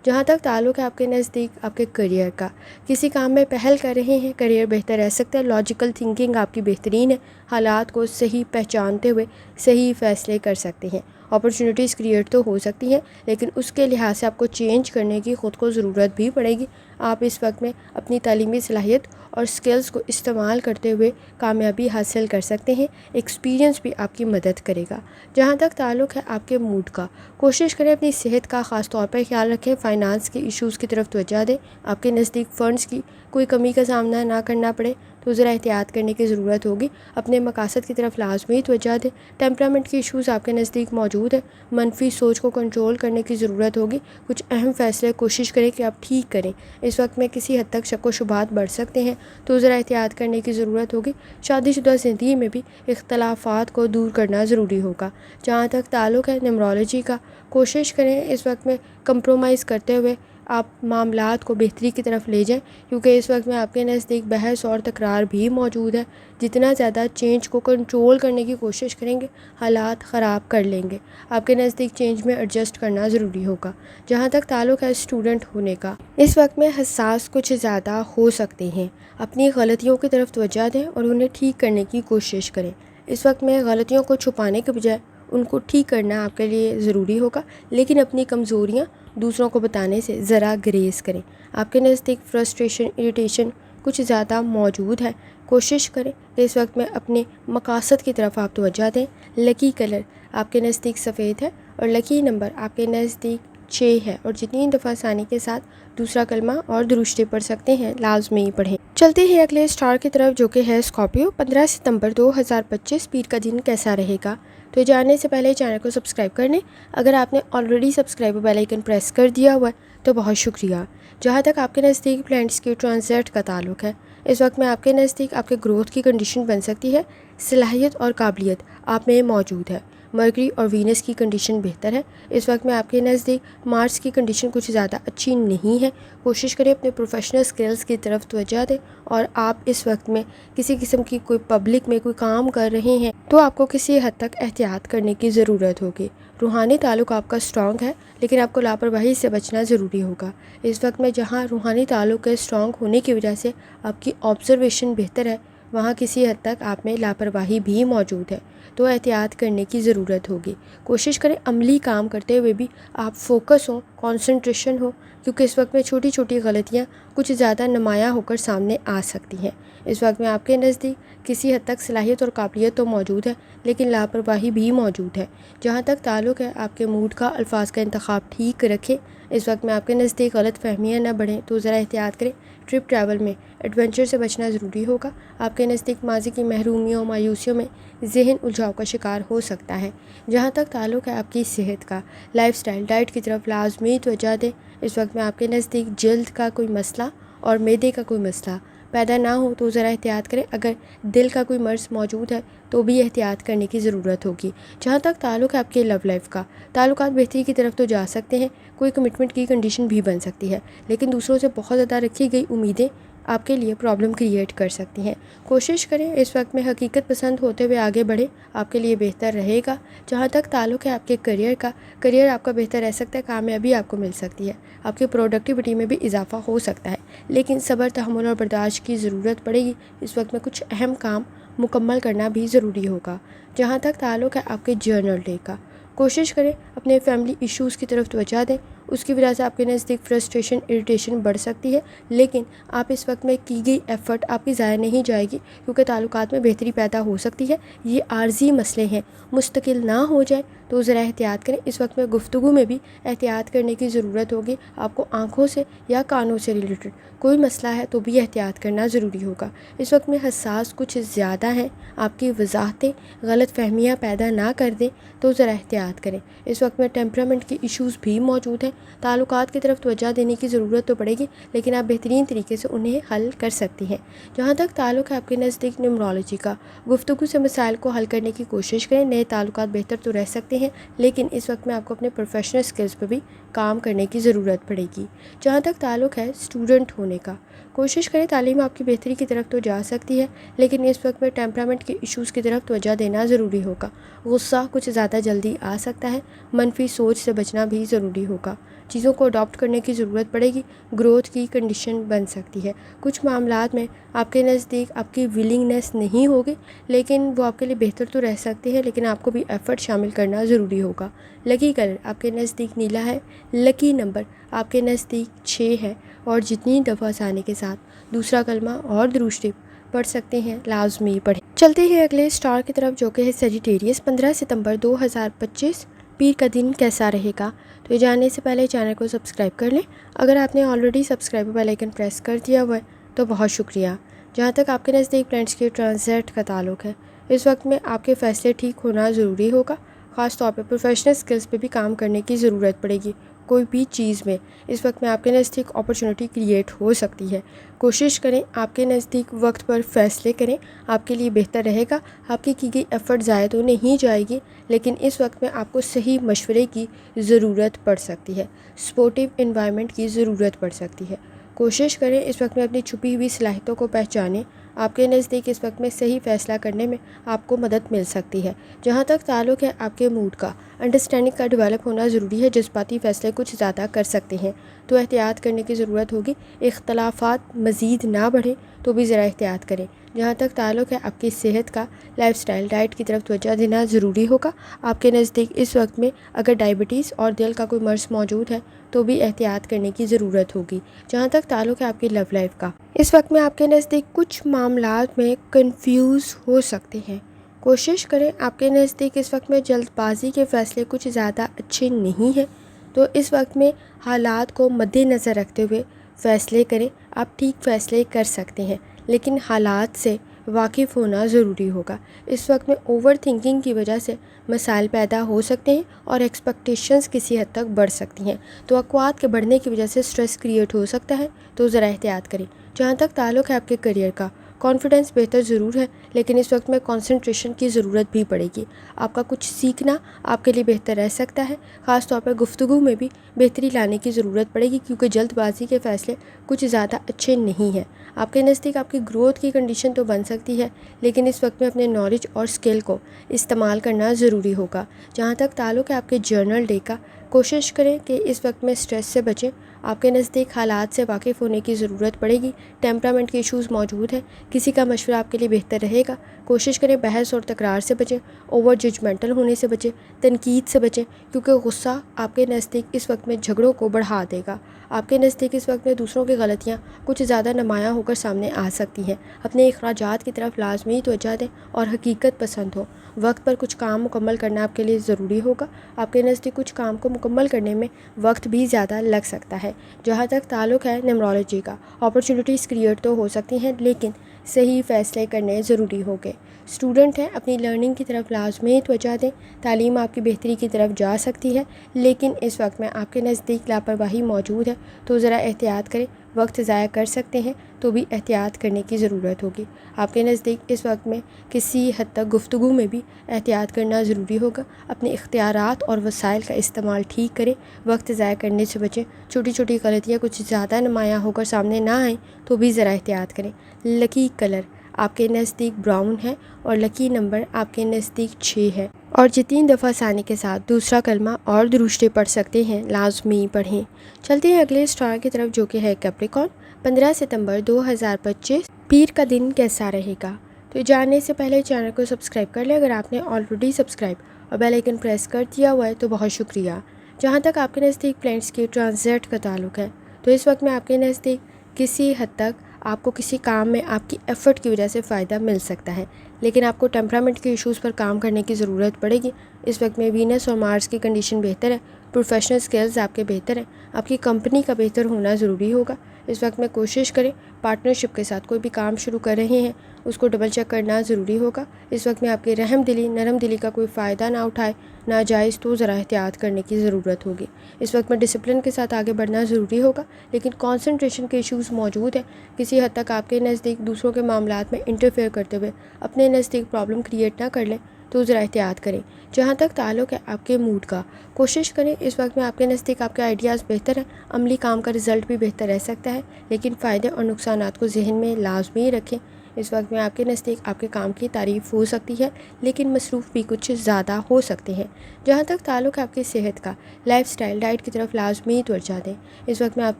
جہاں تک تعلق ہے آپ کے نزدیک آپ کے کریئر کا، کسی کام میں پہل کر رہے ہیں، کریئر بہتر رہ سکتا ہے، لاجیکل تھنکنگ آپ کی بہترین ہے، حالات کو صحیح پہچانتے ہوئے صحیح فیصلے کر سکتے ہیں، اپرچونیٹیز کریٹ تو ہو سکتی ہیں لیکن اس کے لحاظ سے آپ کو چینج کرنے کی خود کو ضرورت بھی پڑے گی۔ آپ اس وقت میں اپنی تعلیمی صلاحیت اور سکلز کو استعمال کرتے ہوئے کامیابی حاصل کر سکتے ہیں، ایکسپیرینس بھی آپ کی مدد کرے گا۔ جہاں تک تعلق ہے آپ کے موڈ کا، کوشش کریں اپنی صحت کا خاص طور پر خیال رکھیں، فائنانس کے ایشوز کی طرف توجہ دیں، آپ کے نزدیک فنڈز کی کوئی کمی کا سامنا نہ کرنا پڑے تو ذرا احتیاط کرنے کی ضرورت ہوگی، اپنے مقاصد کی طرف لازمی توجہ دیں۔ ٹیمپرامنٹ کے ایشوز آپ کے نزدیک موجود ہیں، منفی سوچ کو کنٹرول کرنے کی ضرورت ہوگی، کچھ اہم فیصلے کوشش کریں کہ آپ ٹھیک کریں، اس وقت میں کسی حد تک شک و شبہات بڑھ سکتے ہیں تو ذرا احتیاط کرنے کی ضرورت ہوگی۔ شادی شدہ زندگی میں بھی اختلافات کو دور کرنا ضروری ہوگا۔ جہاں تک تعلق ہے نیمرولوجی کا، کوشش کریں اس وقت میں کمپرومائز کرتے ہوئے آپ معاملات کو بہتری کی طرف لے جائیں، کیونکہ اس وقت میں آپ کے نزدیک بحث اور تکرار بھی موجود ہے۔ جتنا زیادہ چینج کو کنٹرول کرنے کی کوشش کریں گے، حالات خراب کر لیں گے، آپ کے نزدیک چینج میں ایڈجسٹ کرنا ضروری ہوگا۔ جہاں تک تعلق ہے اسٹوڈنٹ ہونے کا، اس وقت میں حساس کچھ زیادہ ہو سکتے ہیں، اپنی غلطیوں کی طرف توجہ دیں اور انہیں ٹھیک کرنے کی کوشش کریں۔ اس وقت میں غلطیوں کو چھپانے کے بجائے ان کو ٹھیک کرنا آپ کے لیے ضروری ہوگا، لیکن اپنی کمزوریاں دوسروں کو بتانے سے ذرا گریز کریں۔ آپ کے نزدیک فرسٹریشن، اریٹیشن کچھ زیادہ موجود ہے، کوشش کریں کہ اس وقت میں اپنے مقاصد کی طرف آپ توجہ دیں۔ لکی کلر آپ کے نزدیک سفید ہے اور لکی نمبر آپ کے نزدیک 6 ہے، اور جتنی دفعہ ثانی کے ساتھ دوسرا کلمہ اور درشتے پڑھ سکتے ہیں لازمی پڑھیں۔ چلتے ہیں اگلے اسٹار کی طرف جو کہ ہے اسکارپیو۔ 15 ستمبر 2025 پیر کا دن کیسا رہے گا؟ تو جاننے سے پہلے چینل کو سبسکرائب کر لیں، اگر آپ نے already subscribe bell icon press کر دیا ہوا ہے تو بہت شکریہ۔ جہاں تک آپ کے نزدیک پلانٹس کی ٹرانزٹ کا تعلق ہے، اس وقت میں آپ کے نزدیک آپ کے گروتھ کی کنڈیشن بن سکتی ہے، صلاحیت اور قابلیت آپ میں موجود ہے۔ مرکری اور وینس کی کنڈیشن بہتر ہے، اس وقت میں آپ کے نزدیک مارس کی کنڈیشن کچھ زیادہ اچھی نہیں ہے، کوشش کریں اپنے پروفیشنل سکلز کی طرف توجہ دیں، اور آپ اس وقت میں کسی قسم کی کوئی پبلک میں کوئی کام کر رہے ہیں تو آپ کو کسی حد تک احتیاط کرنے کی ضرورت ہوگی۔ روحانی تعلق آپ کا اسٹرانگ ہے، لیکن آپ کو لاپرواہی سے بچنا ضروری ہوگا۔ اس وقت میں جہاں روحانی تعلق کے اسٹرانگ ہونے کی وجہ سے آپ کی آبزرویشن بہتر ہے، وہاں کسی حد تک آپ میں لاپرواہی بھی موجود ہے، تو احتیاط کرنے کی ضرورت ہوگی۔ کوشش کریں عملی کام کرتے ہوئے بھی آپ فوکس ہوں، کانسنٹریشن ہو، کیونکہ اس وقت میں چھوٹی چھوٹی غلطیاں کچھ زیادہ نمایاں ہو کر سامنے آ سکتی ہیں۔ اس وقت میں آپ کے نزدیک کسی حد تک صلاحیت اور قابلیت تو موجود ہے، لیکن لاپرواہی بھی موجود ہے۔ جہاں تک تعلق ہے آپ کے موڈ کا، الفاظ کا انتخاب ٹھیک رکھیں، اس وقت میں آپ کے نزدیک غلط فہمیاں نہ بڑھیں تو ذرا احتیاط کریں۔ ٹرپ ٹریول میں ایڈونچر سے بچنا ضروری ہوگا، آپ کے نزدیک ماضی کی محرومیوں مایوسیوں میں ذہن الجھاؤ کا شکار ہو سکتا ہے۔ جہاں تک تعلق ہے آپ کی صحت کا، لائف سٹائل ڈائٹ کی طرف لازمی توجہ دیں، اس وقت میں آپ کے نزدیک جلد کا کوئی مسئلہ اور معدے کا کوئی مسئلہ پیدا نہ ہو تو ذرا احتیاط کریں، اگر دل کا کوئی مرض موجود ہے تو بھی احتیاط کرنے کی ضرورت ہوگی۔ جہاں تک تعلق ہے آپ کے لو لائف کا، تعلقات بہتری کی طرف تو جا سکتے ہیں، کوئی کمٹمنٹ کی کنڈیشن بھی بن سکتی ہے، لیکن دوسروں سے بہت زیادہ رکھی گئی امیدیں آپ کے لیے پرابلم کریٹ کر سکتی ہیں۔ کوشش کریں اس وقت میں حقیقت پسند ہوتے ہوئے آگے بڑھیں، آپ کے لیے بہتر رہے گا۔ جہاں تک تعلق ہے آپ کے کریئر کا، کریئر آپ کا بہتر رہ سکتا ہے، کامیابی آپ کو مل سکتی ہے، آپ کی پروڈکٹیوٹی میں بھی اضافہ ہو سکتا ہے، لیکن صبر، تحمل اور برداشت کی ضرورت پڑے گی۔ اس وقت میں کچھ اہم کام مکمل کرنا بھی ضروری ہوگا۔ جہاں تک تعلق ہے آپ کے جرنل ڈے کا، کوشش کریں اپنے فیملی ایشوز کی طرف توجہ دیں، اس کی وجہ سے آپ کے نزدیک فرسٹریشن، اریٹیشن بڑھ سکتی ہے، لیکن آپ اس وقت میں کی گئی ایفرٹ آپ کی ضائع نہیں جائے گی، کیونکہ تعلقات میں بہتری پیدا ہو سکتی ہے۔ یہ عارضی مسئلے ہیں، مستقل نہ ہو جائے تو ذرا احتیاط کریں۔ اس وقت میں گفتگو میں بھی احتیاط کرنے کی ضرورت ہوگی، آپ کو آنکھوں سے یا کانوں سے ریلیٹڈ کوئی مسئلہ ہے تو بھی احتیاط کرنا ضروری ہوگا۔ اس وقت میں حساس کچھ زیادہ ہیں، آپ کی وضاحتیں غلط فہمیاں پیدا نہ کر دیں تو ذرا احتیاط کریں۔ اس وقت میں ٹیمپرامنٹ کی ایشوز بھی موجود ہیں، تعلقات کی طرف توجہ دینے کی ضرورت تو پڑے گی، لیکن آپ بہترین طریقے سے انہیں حل کر سکتی ہیں۔ جہاں تک تعلق ہے آپ کے نزدیک نیومرولوجی کا، گفتگو سے مسائل کو حل کرنے کی کوشش کریں۔ نئے تعلقات بہتر تو رہ سکتے ہیں، لیکن اس وقت میں آپ کو اپنے پروفیشنل اسکلز پہ بھی کام کرنے کی ضرورت پڑے گی۔ جہاں تک تعلق ہے اسٹوڈنٹ ہونے کا، کوشش کریں تعلیم آپ کی بہتری کی طرف تو جا سکتی ہے، لیکن اس وقت میں ٹیمپرامنٹ کے ایشوز کی طرف توجہ دینا ضروری ہوگا۔ غصہ کچھ زیادہ جلدی آ سکتا ہے، منفی سوچ سے بچنا بھی ضروری ہوگا۔ چیزوں کو اڈاپٹ کرنے کی ضرورت پڑے گی، گروتھ کی کنڈیشن بن سکتی ہے۔ کچھ معاملات میں آپ کے نزدیک آپ کی ولنگنس نہیں ہوگی، لیکن وہ آپ کے لیے بہتر تو رہ سکتے ہیں، لیکن آپ کو بھی ایفرٹ شامل کرنا ضروری ہوگا۔ لکی کلر آپ کے نزدیک نیلا ہے، لکی نمبر آپ کے نزدیک 6 ہے، اور جتنی دفعہ آسانی کے ساتھ دوسرا کلمہ اور درود شریف پڑھ سکتے ہیں لازمی پڑھیں۔ چلتے ہیں اگلے سٹار کی طرف جو کہ ہے سیجیٹیریس۔ 15 ستمبر 2025 پیر کا دن کیسا رہے گا؟ تو یہ جاننے سے پہلے چینل کو سبسکرائب کر لیں۔ اگر آپ نے already subscribe bell icon press کر دیا ہوا ہے تو بہت شکریہ۔ جہاں تک آپ کے نزدیک پلانٹس کے ٹرانزٹ کا تعلق ہے، اس وقت میں آپ کے فیصلے ٹھیک ہونا ضروری ہوگا۔ خاص طور پہ پروفیشنل سکلز پہ بھی کام کرنے کی ضرورت پڑے گی۔ کوئی بھی چیز میں اس وقت میں آپ کے نزدیک اپرچونٹی کریٹ ہو سکتی ہے۔ کوشش کریں آپ کے نزدیک وقت پر فیصلے کریں، آپ کے لیے بہتر رہے گا۔ آپ کی گئی ایفرٹ ضائع تو نہیں جائے گی، لیکن اس وقت میں آپ کو صحیح مشورے کی ضرورت پڑ سکتی ہے، سپورٹیو انوائرمنٹ کی ضرورت پڑ سکتی ہے۔ کوشش کریں اس وقت میں اپنی چھپی ہوئی صلاحیتوں کو پہچانیں۔ آپ کے نزدیک اس وقت میں صحیح فیصلہ کرنے میں آپ کو مدد مل سکتی ہے۔ جہاں تک تعلق ہے آپ کے موڈ کا، انڈرسٹینڈنگ کا ڈیولپ ہونا ضروری ہے۔ جذباتی فیصلے کچھ زیادہ کر سکتے ہیں تو احتیاط کرنے کی ضرورت ہوگی۔ اختلافات مزید نہ بڑھیں تو بھی ذرا احتیاط کریں۔ جہاں تک تعلق ہے آپ کی صحت کا، لائف سٹائل ڈائٹ کی طرف توجہ دینا ضروری ہوگا۔ آپ کے نزدیک اس وقت میں اگر ڈائبٹیز اور دل کا کوئی مرض موجود ہے تو بھی احتیاط کرنے کی ضرورت ہوگی۔ جہاں تک تعلق ہے آپ کی لو لائف کا، اس وقت میں آپ کے نزدیک کچھ معاملات میں کنفیوز ہو سکتے ہیں۔ کوشش کریں آپ کے نزدیک اس وقت میں جلد بازی کے فیصلے کچھ زیادہ اچھے نہیں ہیں، تو اس وقت میں حالات کو مد نظر رکھتے ہوئے فیصلے کریں۔ آپ ٹھیک فیصلے کر سکتے ہیں، لیکن حالات سے واقف ہونا ضروری ہوگا۔ اس وقت میں اوور تھنکنگ کی وجہ سے مسائل پیدا ہو سکتے ہیں اور ایکسپیکٹیشنز کسی حد تک بڑھ سکتی ہیں۔ توقعات کے بڑھنے کی وجہ سے سٹریس کریٹ ہو سکتا ہے، تو ذرا احتیاط کریں۔ جہاں تک تعلق ہے آپ کے کریئر کا، کانفیڈنس بہتر ضرور ہے، لیکن اس وقت میں کنسنٹریشن کی ضرورت بھی پڑے گی۔ آپ کا کچھ سیکھنا آپ کے لیے بہتر رہ سکتا ہے۔ خاص طور پر گفتگو میں بھی بہتری لانے کی ضرورت پڑے گی، کیونکہ جلد بازی کے فیصلے کچھ زیادہ اچھے نہیں ہیں۔ آپ کے نزدیک آپ کی گروتھ کی کنڈیشن تو بن سکتی ہے، لیکن اس وقت میں اپنے نالج اور اسکل کو استعمال کرنا ضروری ہوگا۔ جہاں تک تعلق ہے آپ کے جرنل ڈے کا، کوشش کریں کہ اس وقت میں سٹریس سے بچیں۔ آپ کے نزدیک حالات سے واقف ہونے کی ضرورت پڑے گی۔ ٹیمپرامنٹ کے ایشوز موجود ہیں، کسی کا مشورہ آپ کے لیے بہتر رہے گا۔ کوشش کریں بحث اور تکرار سے بچیں، اوور ججمنٹل ہونے سے بچیں، تنقید سے بچیں، کیونکہ غصہ آپ کے نزدیک اس وقت میں جھگڑوں کو بڑھا دے گا۔ آپ کے نزدیک اس وقت میں دوسروں کی غلطیاں کچھ زیادہ نمایاں ہو کر سامنے آ سکتی ہیں۔ اپنے اخراجات کی طرف لازمی توجہ دیں اور حقیقت پسند ہو۔ وقت پر کچھ کام مکمل کرنا آپ کے لیے ضروری ہوگا۔ آپ کے نزدیک کچھ کام کو مکمل کرنے میں وقت بھی زیادہ لگ سکتا ہے۔ جہاں تک تعلق ہے نیومرولوجی کا، اپرچونٹیز کریٹ تو ہو سکتی ہیں، لیکن صحیح فیصلے کرنے ضروری ہوگے۔ اسٹوڈنٹ ہیں، اپنی لرننگ کی طرف لازمی توجہ دیں۔ تعلیم آپ کی بہتری کی طرف جا سکتی ہے، لیکن اس وقت میں آپ کے نزدیک لاپرواہی موجود ہے، تو ذرا احتیاط کریں۔ وقت ضائع کر سکتے ہیں تو بھی احتیاط کرنے کی ضرورت ہوگی۔ آپ کے نزدیک اس وقت میں کسی حد تک گفتگو میں بھی احتیاط کرنا ضروری ہوگا۔ اپنے اختیارات اور وسائل کا استعمال ٹھیک کریں، وقت ضائع کرنے سے بچیں۔ چھوٹی چھوٹی غلطیاں کچھ زیادہ نمایاں ہو کر سامنے نہ آئیں تو بھی ذرا احتیاط کریں۔ لکی کلر آپ کے نزدیک براؤن ہے، اور لکی نمبر آپ کے نزدیک 6 ہے، اور جتنی دفعہ آسانی کے ساتھ دوسرا کلمہ اور درود شریف پڑھ سکتے ہیں لازمی پڑھیں۔ چلتے ہیں اگلے سٹار کی طرف جو کہ ہے کیپریکارن۔ 15 ستمبر 2025 پیر کا دن کیسا رہے گا؟ تو جاننے سے پہلے چینل کو سبسکرائب کر لیں۔ اگر آپ نے آلریڈی سبسکرائب اور بیل آئیکن پریس کر دیا ہوا ہے تو بہت شکریہ۔ جہاں تک آپ کے نزدیک پلانٹس کے ٹرانزٹ کا تعلق ہے، تو اس وقت میں آپ کے نزدیک کسی حد تک آپ کو کسی کام میں آپ کی ایفرٹ کی وجہ سے فائدہ مل سکتا ہے، لیکن آپ کو ٹیمپرامنٹ کے ایشوز پر کام کرنے کی ضرورت پڑے گی۔ اس وقت میں وینس اور مارس کی کنڈیشن بہتر ہے، پروفیشنل سکلز آپ کے بہتر ہیں، آپ کی کمپنی کا بہتر ہونا ضروری ہوگا۔ اس وقت میں کوشش کریں پارٹنرشپ کے ساتھ کوئی بھی کام شروع کر رہے ہیں اس کو ڈبل چیک کرنا ضروری ہوگا۔ اس وقت میں آپ کی رحم دلی نرم دلی کا کوئی فائدہ نہ اٹھائے، ناجائز تو ذرا احتیاط کرنے کی ضرورت ہوگی۔ اس وقت میں ڈسپلن کے ساتھ آگے بڑھنا ضروری ہوگا، لیکن کانسنٹریشن کے ایشوز موجود ہیں۔ کسی حد تک آپ کے نزدیک دوسروں کے معاملات میں انٹرفیئر کرتے ہوئے اپنے نزدیک پرابلم کریٹ نہ کر لیں تو ذرا احتیاط کریں۔ جہاں تک تعلق ہے آپ کے موڈ کا، کوشش کریں اس وقت میں آپ کے نزدیک آپ کے آئیڈیاز بہتر ہیں، عملی کام کا رزلٹ بھی بہتر رہ سکتا ہے، لیکن فائدے اور نقصانات کو ذہن میں لازمی رکھیں۔ اس وقت میں آپ کے نزدیک آپ کے کام کی تعریف ہو سکتی ہے، لیکن مصروف بھی کچھ زیادہ ہو سکتے ہیں۔ جہاں تک تعلق ہے آپ کی صحت کا، لائف سٹائل ڈائٹ کی طرف لازمی توجہ دیں۔ اس وقت میں آپ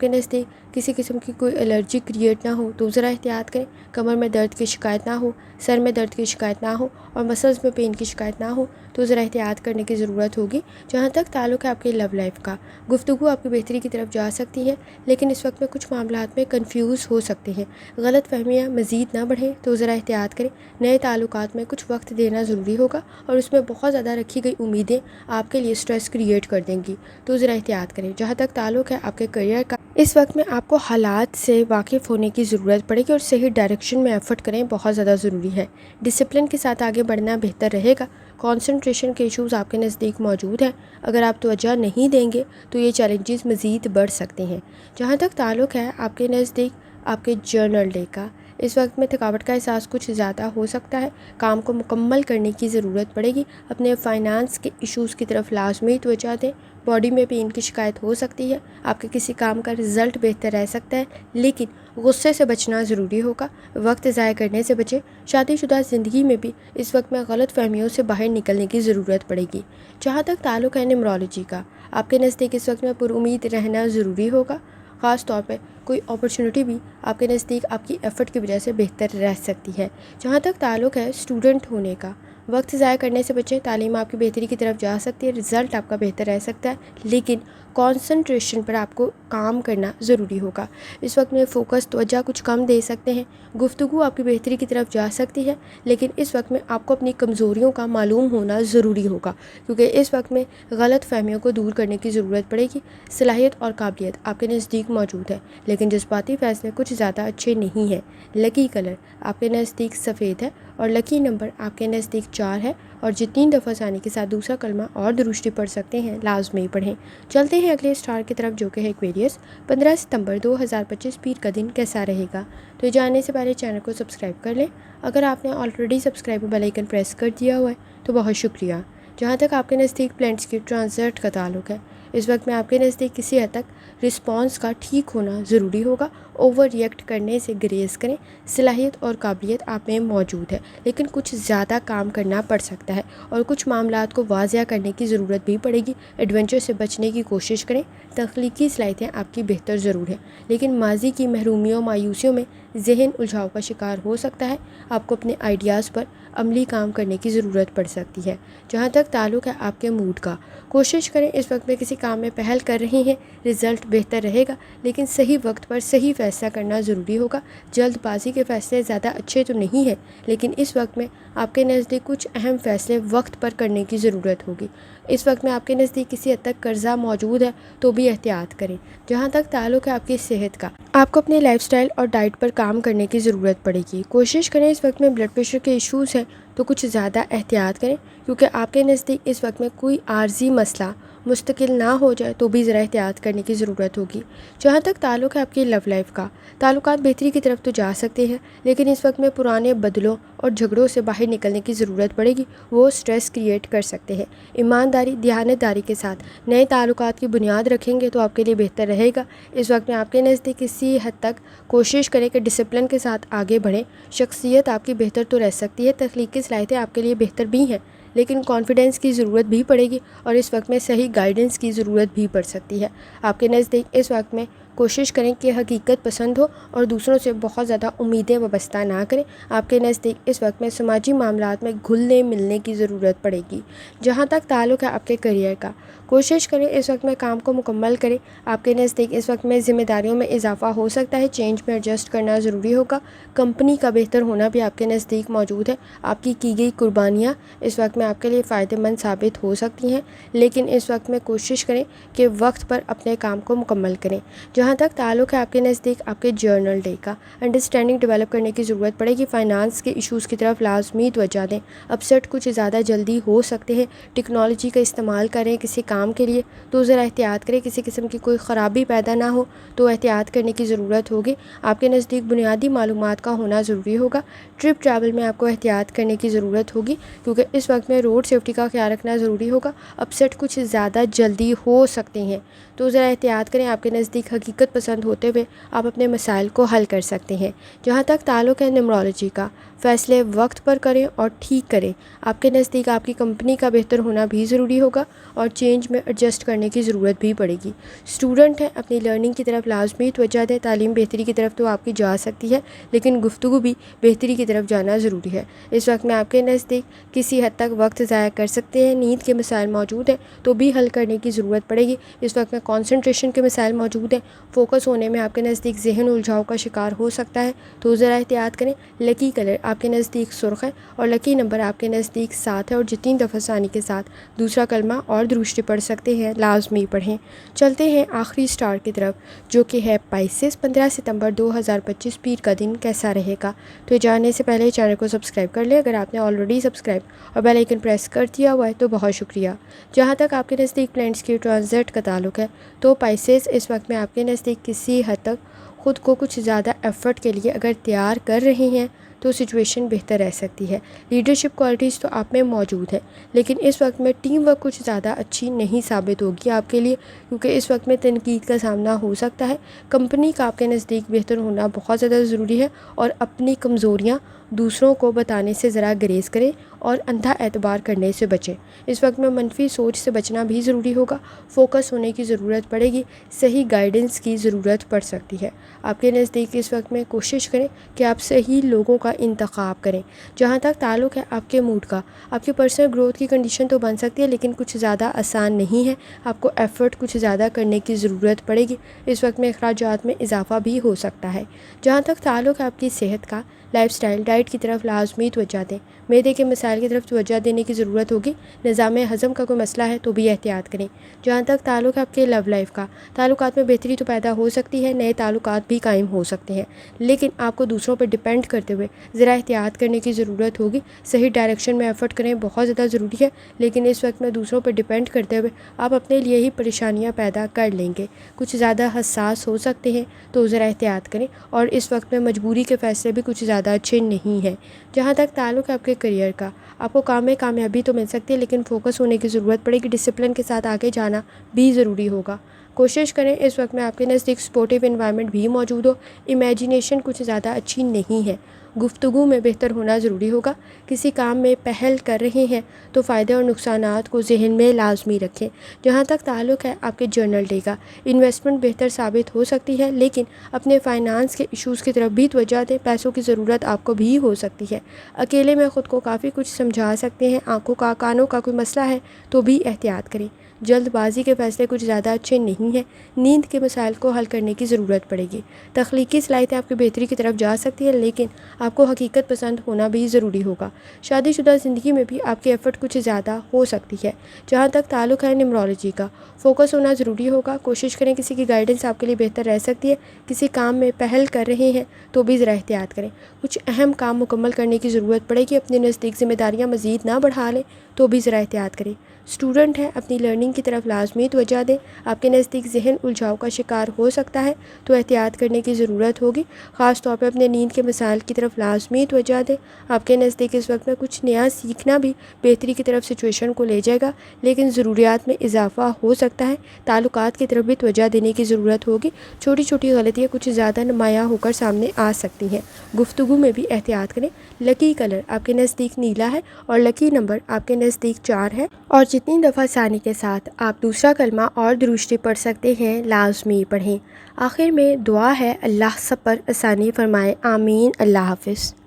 کے نزدیک کسی قسم کی کوئی الرجی کریٹ نہ ہو تو ذرا احتیاط کریں۔ کمر میں درد کی شکایت نہ ہو، سر میں درد کی شکایت نہ ہو اور مسلز میں پین کی شکایت نہ ہو تو ذرا احتیاط کرنے کی ضرورت ہوگی۔ جہاں تک تعلق ہے آپ کی لو لائف کا، گفتگو آپ کی بہتری کی طرف جا سکتی ہے، لیکن اس وقت میں کچھ معاملات میں کنفیوز ہو سکتے ہیں۔ غلط فہمیاں مزید نہ بڑھیں تو ذرا احتیاط کریں۔ نئے تعلقات میں کچھ وقت دینا ضروری ہوگا اور اس میں بہت زیادہ رکھی گئی امیدیں آپ کے لیے سٹریس کریٹ کر دیں گی تو ذرا احتیاط کریں۔ جہاں تک تعلق ہے آپ کے کریئر کا، اس وقت میں آپ کو حالات سے واقف ہونے کی ضرورت پڑے گی اور صحیح ڈائریکشن میں ایفرٹ کریں بہت زیادہ ضروری ہے۔ ڈسپلن کے ساتھ آگے بڑھنا بہتر رہے گا۔ کانسنٹریشن کے ایشوز آپ کے نزدیک موجود ہیں، اگر آپ توجہ نہیں دیں گے تو یہ چیلنجز مزید بڑھ سکتے ہیں۔ جہاں تک تعلق ہے آپ کے نزدیک آپ کے جرنل ڈے کا، اس وقت میں تھکاوٹ کا احساس کچھ زیادہ ہو سکتا ہے، کام کو مکمل کرنے کی ضرورت پڑے گی۔ اپنے فائنانس کے ایشوز کی طرف لازمی توجہ دیں۔ باڈی میں پین کی شکایت ہو سکتی ہے، آپ کے کسی کام کا رزلٹ بہتر رہ سکتا ہے، لیکن غصے سے بچنا ضروری ہوگا۔ وقت ضائع کرنے سے بچیں۔ شادی شدہ زندگی میں بھی اس وقت میں غلط فہمیوں سے باہر نکلنے کی ضرورت پڑے گی۔ جہاں تک تعلق ہے نیمرولوجی کا، آپ کے نزدیک اس وقت میں پر امید رہنا ضروری ہوگا۔ خاص طور پہ کوئی اپرچونٹی بھی آپ کے نزدیک آپ کی ایفرٹ کی وجہ سے بہتر رہ سکتی ہے۔ جہاں تک تعلق ہے اسٹوڈنٹ ہونے کا، وقت ضائع کرنے سے بچیں۔ تعلیم آپ کی بہتری کی طرف جا سکتی ہے، رزلٹ آپ کا بہتر رہ سکتا ہے، لیکن کانسنٹریشن پر آپ کو کام کرنا ضروری ہوگا۔ اس وقت میں فوکس توجہ کچھ کم دے سکتے ہیں۔ گفتگو آپ کی بہتری کی طرف جا سکتی ہے، لیکن اس وقت میں آپ کو اپنی کمزوریوں کا معلوم ہونا ضروری ہوگا، کیونکہ اس وقت میں غلط فہمیوں کو دور کرنے کی ضرورت پڑے گی۔ صلاحیت اور قابلیت آپ کے نزدیک موجود ہے، لیکن جذباتی فیصلے کچھ زیادہ اچھے نہیں ہیں۔ لکی کلر آپ کے نزدیک سفید ہے اور لکی نمبر آپ کے نزدیک 4 ہے، اور جتنی دفعہ ثانی کے ساتھ دوسرا کلمہ اور درستی پڑھ سکتے ہیں لازمی پڑھیں۔ چلتے ہیں اگلے اسٹار کی طرف، جو کہ ہے ایکویریس۔ 15 ستمبر 2025 پیر کا دن کیسا رہے گا؟ تو یہ جاننے سے پہلے چینل کو سبسکرائب کر لیں۔ اگر آپ نے already subscribe bell icon press کر دیا ہوا ہے تو بہت شکریہ۔ جہاں تک آپ کے نزدیک پلانٹس کی ٹرانزٹ کا تعلق ہے، اس وقت میں آپ کے نزدیک کسی حد تک رسپانس کا ٹھیک ہونا ضروری ہوگا۔ اوور ریئیکٹ کرنے سے گریز کریں۔ صلاحیت اور قابلیت آپ میں موجود ہے، لیکن کچھ زیادہ کام کرنا پڑ سکتا ہے اور کچھ معاملات کو واضح کرنے کی ضرورت بھی پڑے گی۔ ایڈونچر سے بچنے کی کوشش کریں۔ تخلیقی صلاحیتیں آپ کی بہتر ضرور ہیں، لیکن ماضی کی محرومیوں مایوسیوں میں ذہن الجھاؤ کا شکار ہو سکتا ہے۔ آپ کو اپنے آئیڈیاز پر عملی کام کرنے کی ضرورت پڑ سکتی ہے۔ جہاں تک تعلق ہے آپ کے موڈ کا، کوشش کریں اس وقت میں کسی کام میں پہل کر رہی ہیں، رزلٹ بہتر رہے گا، لیکن صحیح وقت پر صحیح فیصلہ کرنا ضروری ہوگا۔ جلد بازی کے فیصلے زیادہ اچھے تو نہیں ہیں، لیکن اس وقت میں آپ کے نزدیک کچھ اہم فیصلے وقت پر کرنے کی ضرورت ہوگی۔ اس وقت میں آپ کے نزدیک کسی حد تک قرضہ موجود ہے تو بھی احتیاط کریں۔ جہاں تک تعلق ہے آپ کی صحت کا، آپ کو اپنے لائف سٹائل اور ڈائٹ پر کام کرنے کی ضرورت پڑے گی۔ کوشش کریں اس وقت میں بلڈ پریشر کے ایشوز ہیں تو کچھ زیادہ احتیاط کریں، کیونکہ آپ کے نزدیک اس وقت میں کوئی عارضی مسئلہ مستقل نہ ہو جائے تو بھی ذرا احتیاط کرنے کی ضرورت ہوگی۔ جہاں تک تعلق ہے آپ کی لو لائف کا، تعلقات بہتری کی طرف تو جا سکتے ہیں، لیکن اس وقت میں پرانے بدلوں اور جھگڑوں سے باہر نکلنے کی ضرورت پڑے گی، وہ سٹریس کریٹ کر سکتے ہیں۔ ایمانداری دیانت داری کے ساتھ نئے تعلقات کی بنیاد رکھیں گے تو آپ کے لیے بہتر رہے گا۔ اس وقت میں آپ کے نزدیک کسی حد تک کوشش کریں کہ ڈسپلن کے ساتھ آگے بڑھیں۔ شخصیت آپ کی بہتر تو رہ سکتی ہے، تخلیقی صلاحیتیں آپ کے لیے بہتر بھی ہیں، لیکن کانفیڈنس کی ضرورت بھی پڑے گی اور اس وقت میں صحیح گائیڈنس کی ضرورت بھی پڑ سکتی ہے۔ آپ کے نزدیک اس وقت میں کوشش کریں کہ حقیقت پسند ہو اور دوسروں سے بہت زیادہ امیدیں وابستہ نہ کریں۔ آپ کے نزدیک اس وقت میں سماجی معاملات میں گھلنے ملنے کی ضرورت پڑے گی۔ جہاں تک تعلق ہے آپ کے کیریئر کا، کوشش کریں اس وقت میں کام کو مکمل کریں۔ آپ کے نزدیک اس وقت میں ذمہ داریوں میں اضافہ ہو سکتا ہے، چینج میں ایڈجسٹ کرنا ضروری ہوگا۔ کمپنی کا بہتر ہونا بھی آپ کے نزدیک موجود ہے۔ آپ کی گئی قربانیاں اس وقت میں آپ کے لیے فائدہ مند ثابت ہو سکتی ہیں، لیکن اس وقت میں کوشش کریں کہ وقت پر اپنے کام کو مکمل کریں۔ جہاں جہاں تک تعلق ہے آپ کے نزدیک آپ کے جرنل ڈے کا، انڈرسٹینڈنگ ڈیولپ کرنے کی ضرورت پڑے گی۔ فائنانس کے ایشوز کی طرف لازمی توجہ دیں، اپسیٹ کچھ زیادہ جلدی ہو سکتے ہیں۔ ٹیکنالوجی کا استعمال کریں کسی کام کے لیے تو ذرا احتیاط کریں، کسی قسم کی کوئی خرابی پیدا نہ ہو تو احتیاط کرنے کی ضرورت ہوگی۔ آپ کے نزدیک بنیادی معلومات کا ہونا ضروری ہوگا۔ ٹرپ ٹریول میں آپ کو احتیاط کرنے کی ضرورت ہوگی کیونکہ اس وقت میں روڈ سیفٹی کا خیال رکھنا ضروری ہوگا۔ اپسیٹ کچھ زیادہ جلدی ہو سکتے ہیں تو ذرا احتیاط کریں۔ آپ کے نزدیک حقیقت پسند ہوتے ہوئے آپ اپنے مسائل کو حل کر سکتے ہیں۔ جہاں تک تعلق ہے نیمرولوجی کا، فیصلے وقت پر کریں اور ٹھیک کریں۔ آپ کے نزدیک آپ کی کمپنی کا بہتر ہونا بھی ضروری ہوگا اور چینج میں ایڈجسٹ کرنے کی ضرورت بھی پڑے گی۔ اسٹوڈنٹ ہیں، اپنی لرننگ کی طرف لازمی توجہ دیں۔ تعلیم بہتری کی طرف تو آپ کی جا سکتی ہے لیکن گفتگو بھی بہتری کی طرف جانا ضروری ہے۔ اس وقت میں آپ کے نزدیک کسی حد تک وقت ضائع کر سکتے ہیں۔ نیند کے مسائل موجود ہیں تو بھی حل کرنے کی ضرورت پڑے گی۔ اس وقت میں کنسنٹریشن کے مسائل موجود ہیں، فوکس ہونے میں آپ کے نزدیک ذہن الجھاؤ کا شکار ہو سکتا ہے تو ذرا احتیاط کریں۔ لکی کلر آپ کے نزدیک سرخ ہے اور لکی نمبر آپ کے نزدیک 7 ہے اور جتنی دفعہ ثانی کے ساتھ دوسرا کلمہ اور درود شریف پڑھ سکتے ہیں لازمی پڑھیں۔ چلتے ہیں آخری سٹار کی طرف جو کہ ہے پائسس۔ 15 ستمبر 2025 پیر کا دن کیسا رہے گا؟ تو جاننے سے پہلے چینل کو سبسکرائب کر لیں اگر آپ نے آلریڈی سبسکرائب اور بیل آئیکن پریس کر دیا ہوا ہے تو بہت شکریہ۔ جہاں تک آپ کے نزدیک پلانٹس کی ٹرانزٹ کا تعلق ہے تو پائسس اس وقت میں آپ کے نزدیک کسی حد تک خود کو کچھ زیادہ ایفرٹ کے لیے اگر تیار کر رہے ہیں تو سچویشن بہتر رہ سکتی ہے۔ لیڈرشپ کوالٹیز تو آپ میں موجود ہے لیکن اس وقت میں ٹیم ورک کچھ زیادہ اچھی نہیں ثابت ہوگی آپ کے لیے کیونکہ اس وقت میں تنقید کا سامنا ہو سکتا ہے۔ کمپنی کا آپ کے نزدیک بہتر ہونا بہت زیادہ ضروری ہے اور اپنی کمزوریاں دوسروں کو بتانے سے ذرا گریز کریں اور اندھا اعتبار کرنے سے بچیں۔ اس وقت میں منفی سوچ سے بچنا بھی ضروری ہوگا۔ فوکس ہونے کی ضرورت پڑے گی، صحیح گائیڈنس کی ضرورت پڑ سکتی ہے۔ آپ کے نزدیک اس وقت میں کوشش کریں کہ آپ صحیح لوگوں کا انتخاب کریں۔ جہاں تک تعلق ہے آپ کے موڈ کا، آپ کی پرسنل گروتھ کی کنڈیشن تو بن سکتی ہے لیکن کچھ زیادہ آسان نہیں ہے۔ آپ کو ایفرٹ کچھ زیادہ کرنے کی ضرورت پڑے گی۔ اس وقت میں اخراجات میں اضافہ بھی ہو سکتا ہے۔ جہاں تک تعلق ہے آپ کی صحت کا، لائف سٹائل ڈائٹ کی طرف لازمی توجہ دیں۔ معدے کے مسائل کی طرف توجہ دینے کی ضرورت ہوگی۔ نظام ہضم کا کوئی مسئلہ ہے تو بھی احتیاط کریں۔ جہاں تک تعلق ہے آپ کے لو لائف کا، تعلقات میں بہتری تو پیدا ہو سکتی ہے، نئے تعلقات بھی قائم ہو سکتے ہیں لیکن آپ کو دوسروں پر ڈیپینڈ کرتے ہوئے ذرا احتیاط کرنے کی ضرورت ہوگی۔ صحیح ڈائریکشن میں ایفرٹ کریں بہت زیادہ ضروری ہے لیکن اس وقت میں دوسروں پر ڈیپینڈ کرتے ہوئے آپ اپنے لیے ہی پریشانیاں پیدا کر لیں گے۔ کچھ زیادہ حساس ہو سکتے ہیں تو ذرا احتیاط کریں اور اس وقت میں مجبوری کے فیصلے بھی کچھ زیادہ اچھے نہیں ہیں۔ جہاں تک تعلق ہے آپ کے کریئر کا، آپ کو کام میں کامیابی تو مل سکتی ہے لیکن فوکس ہونے کی ضرورت پڑے گی۔ ڈسپلن کے ساتھ آگے جانا بھی ضروری ہوگا۔ کوشش کریں اس وقت میں آپ کے نزدیک سپورٹیو انوائرمنٹ بھی موجود ہو۔ امیجینیشن کچھ زیادہ اچھی نہیں ہے، گفتگو میں بہتر ہونا ضروری ہوگا۔ کسی کام میں پہل کر رہے ہیں تو فائدے اور نقصانات کو ذہن میں لازمی رکھیں۔ جہاں تک تعلق ہے آپ کے جرنل ڈے کا، انویسٹمنٹ بہتر ثابت ہو سکتی ہے لیکن اپنے فائنانس کے ایشوز کی طرف بھی توجہ دیں۔ پیسوں کی ضرورت آپ کو بھی ہو سکتی ہے۔ اکیلے میں خود کو کافی کچھ سمجھا سکتے ہیں۔ آنکھوں کا، کانوں کا کوئی مسئلہ ہے تو بھی احتیاط کریں۔ جلد بازی کے فیصلے کچھ زیادہ اچھے نہیں ہیں۔ نیند کے مسائل کو حل کرنے کی ضرورت پڑے گی۔ تخلیقی صلاحیتیں آپ کی بہتری کی طرف جا سکتی ہیں لیکن آپ کو حقیقت پسند ہونا بھی ضروری ہوگا۔ شادی شدہ زندگی میں بھی آپ کی ایفرٹ کچھ زیادہ ہو سکتی ہے۔ جہاں تک تعلق ہے نیمرولوجی کا، فوکس ہونا ضروری ہوگا۔ کوشش کریں کسی کی گائیڈنس آپ کے لیے بہتر رہ سکتی ہے۔ کسی کام میں پہل کر رہے ہیں تو بھی ذرا احتیاط کریں۔ کچھ اہم کام مکمل کرنے کی ضرورت پڑے گی۔ اپنے نزدیک ذمہ داریاں مزید نہ بڑھا لیں تو بھی ذرا احتیاط کریں۔ اسٹوڈنٹ ہیں، اپنی لرننگ کی طرف لازمی توجہ دیں۔ آپ کے نزدیک ذہن الجھاؤ کا شکار ہو سکتا ہے تو احتیاط کرنے کی ضرورت ہوگی۔ خاص طور پہ اپنے نیند کے مسائل کی طرف لازمی توجہ دیں۔ آپ کے نزدیک اس وقت میں کچھ نیا سیکھنا بھی بہتری کی طرف سچویشن کو لے جائے گا لیکن ضروریات میں اضافہ ہو سکتا ہے۔ تعلقات کی طرف بھی توجہ دینے کی ضرورت ہوگی۔ چھوٹی چھوٹی غلطیاں کچھ زیادہ نمایاں ہو کر سامنے آ سکتی ہیں۔ گفتگو میں بھی احتیاط کریں۔ لکی کلر آپ کے نزدیک نیلا ہے اور لکی نمبر آپ کے نزدیک 4 ہے اور جتنی دفعہ ثانی کے ساتھ آپ دوسرا کلمہ اور درود شریف پڑھ سکتے ہیں لازمی پڑھیں۔ آخر میں دعا ہے اللہ سب پر آسانی فرمائے، آمین۔ اللہ حافظ۔